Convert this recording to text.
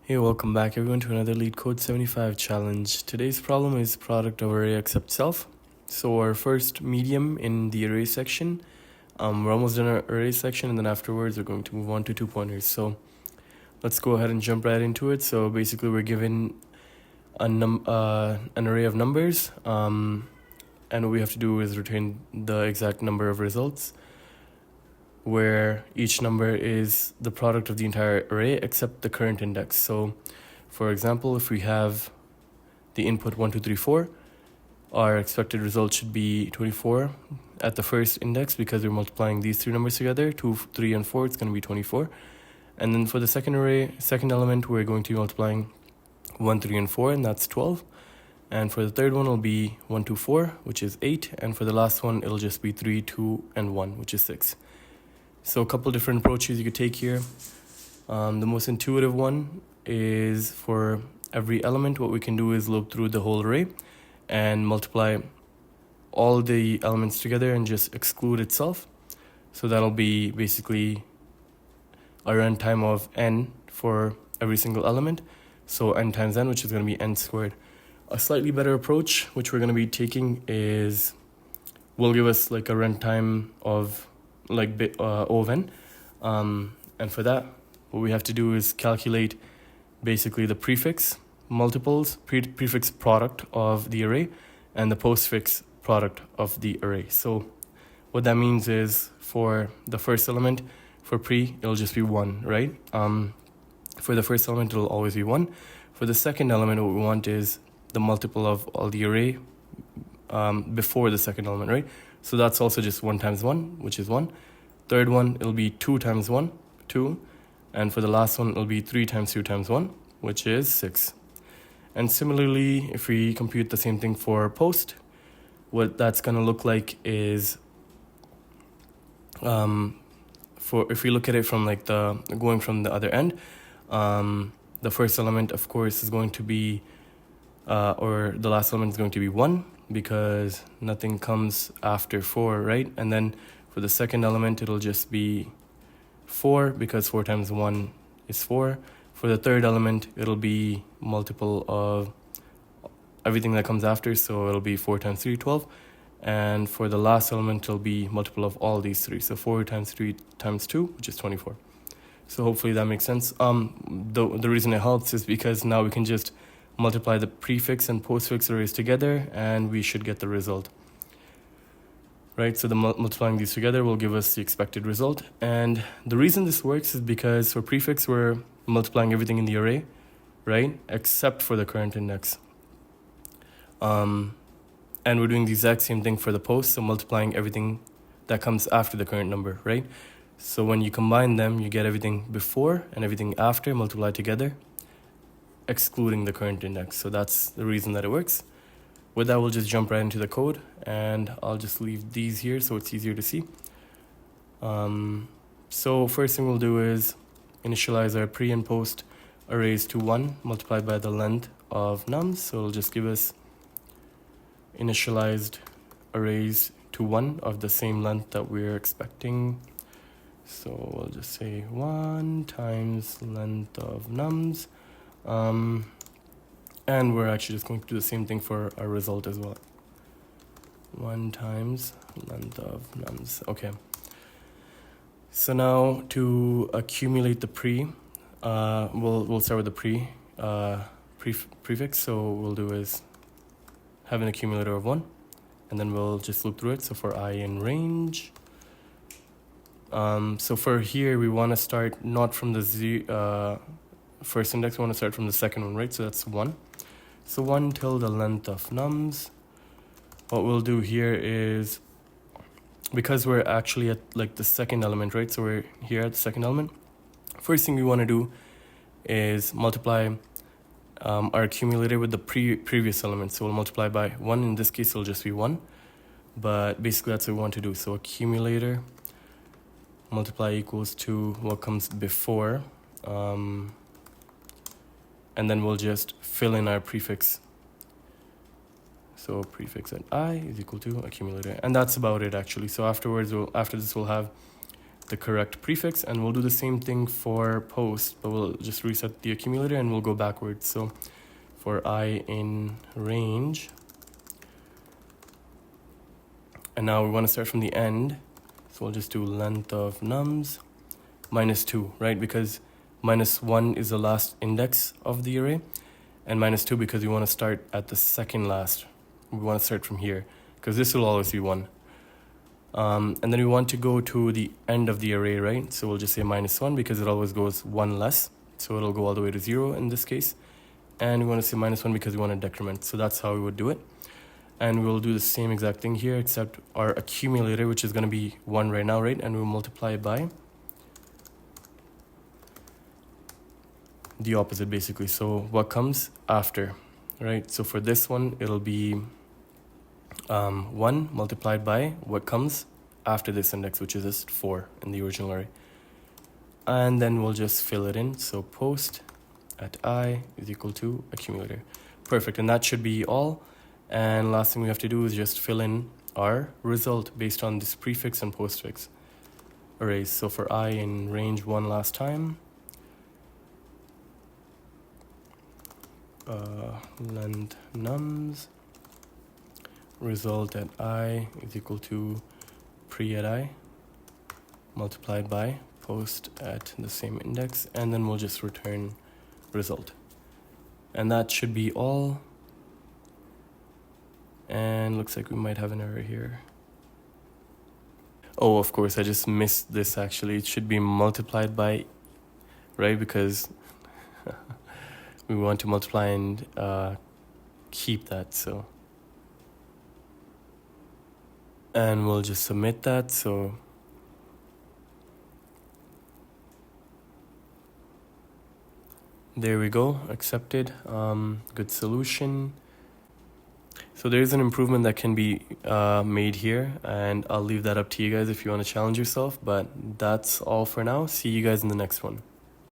Hey, welcome back everyone to another LeetCode 75 challenge. Today's problem is product of array except self. So our first medium in the array section, we're almost done our array section, and then afterwards we're going to move on to 2-pointers. So let's go ahead and jump right into it. So basically we're given an array of numbers, and what we have to do is return the exact number of results, where each number is the product of the entire array except the current index. So for example, if we have the input 1, 2, 3, 4, our expected result should be 24 at the first index, because we're multiplying these three numbers together, 2, 3, and 4, it's going to be 24. And then for the second element, we're going to be multiplying 1, 3, and 4, and that's 12. And for the third one, it'll be 1, 2, 4, which is 8. And for the last one, it'll just be 3, 2, and 1, which is 6. So a couple different approaches you could take here. The most intuitive one is, for every element, what we can do is loop through the whole array and multiply all the elements together and just exclude itself. So that'll be basically a runtime of n for every single element. So n times n, which is going to be n squared. A slightly better approach, which we're going to be taking, will give us like a runtime of O of n. And for that, what we have to do is calculate basically the prefix multiples, prefix product of the array, and the postfix product of the array. So what that means is, for the first element, for pre, it'll just be 1, right? For the first element, it'll always be 1. For the second element, what we want is the multiple of all the array before the second element, right? So that's also just 1 times 1, which is 1. Third one, it'll be 2 times 1, 2. And for the last one, it'll be 3 times 2 times 1, which is 6. And similarly, if we compute the same thing for post, what that's going to look like is, if we look at it from going from the other end, the first element, of course, is going to be, or the last element is going to be 1, because nothing comes after 4, right? And then for the second element, it'll just be 4, because 4 times 1 is 4. For the third element, it'll be multiple of everything that comes after, so it'll be 4 times 3, 12. And for the last element, it'll be multiple of all these three, so 4 times 3 times 2, which is 24. So hopefully that makes sense. The reason it helps is because now we can just multiply the prefix and postfix arrays together, and we should get the result. Right, so the multiplying these together will give us the expected result. And the reason this works is because for prefix, we're multiplying everything in the array, right, except for the current index. And we're doing the exact same thing for the post, so multiplying everything that comes after the current number, right? So when you combine them, you get everything before and everything after multiplied together, excluding the current index. So that's the reason that it works. With that, we'll just jump right into the code, and I'll just leave these here so it's easier to see. So first thing we'll do is initialize our pre and post arrays to 1 multiplied by the length of nums. So it'll just give us initialized arrays to 1 of the same length that we're expecting. So we'll just say 1 times length of nums. And we're actually just going to do the same thing for our result as well. 1 times length of nums. Okay. So now to accumulate the pre, we'll start with the prefix. So what we'll do is have an accumulator of 1, and then we'll just loop through it. So for I in range. So for here, we want to start not from the first index, we want to start from the second one, right? So that's 1. So 1 till the length of nums. What we'll do here is, because we're actually at the second element, right? So we're here at the second element. First thing we want to do is multiply our accumulator with the previous element. So we'll multiply by 1. In this case, it'll just be 1. But basically, that's what we want to do. So accumulator multiply equals to what comes before. And then we'll just fill in our prefix. So prefix at I is equal to accumulator. And that's about it, actually. So after this, we'll have the correct prefix, and we'll do the same thing for post, but we'll just reset the accumulator and we'll go backwards. So for I in range, and now we want to start from the end, so we'll just do length of nums -2, right? Because -1 is the last index of the array, and -2 because we want to start at the second last. We want to start from here because this will always be 1. And then we want to go to the end of the array, right? So we'll just say -1 because it always goes 1 less. So it'll go all the way to 0 in this case. And we want to say -1 because we want to decrement. So that's how we would do it. And we'll do the same exact thing here, except our accumulator, which is going to be 1 right now, right? And we'll multiply it by the opposite, basically. So what comes after, right? So for this one, it'll be 1 multiplied by what comes after this index, which is just 4 in the original array. And then we'll just fill it in. So post at I is equal to accumulator. Perfect. And that should be all. And last thing we have to do is just fill in our result based on this prefix and postfix arrays. So for I in range 1 last time, length nums result at I is equal to pre at I multiplied by post at the same index, and then we'll just return result. And that should be all. And looks like we might have an error here. Oh, of course, I just missed this actually. It should be multiplied by, right? Because we want to multiply and keep that, so. And we'll just submit that, so. There we go, accepted. Good solution. So there's an improvement that can be made here, and I'll leave that up to you guys if you want to challenge yourself, but that's all for now. See you guys in the next one.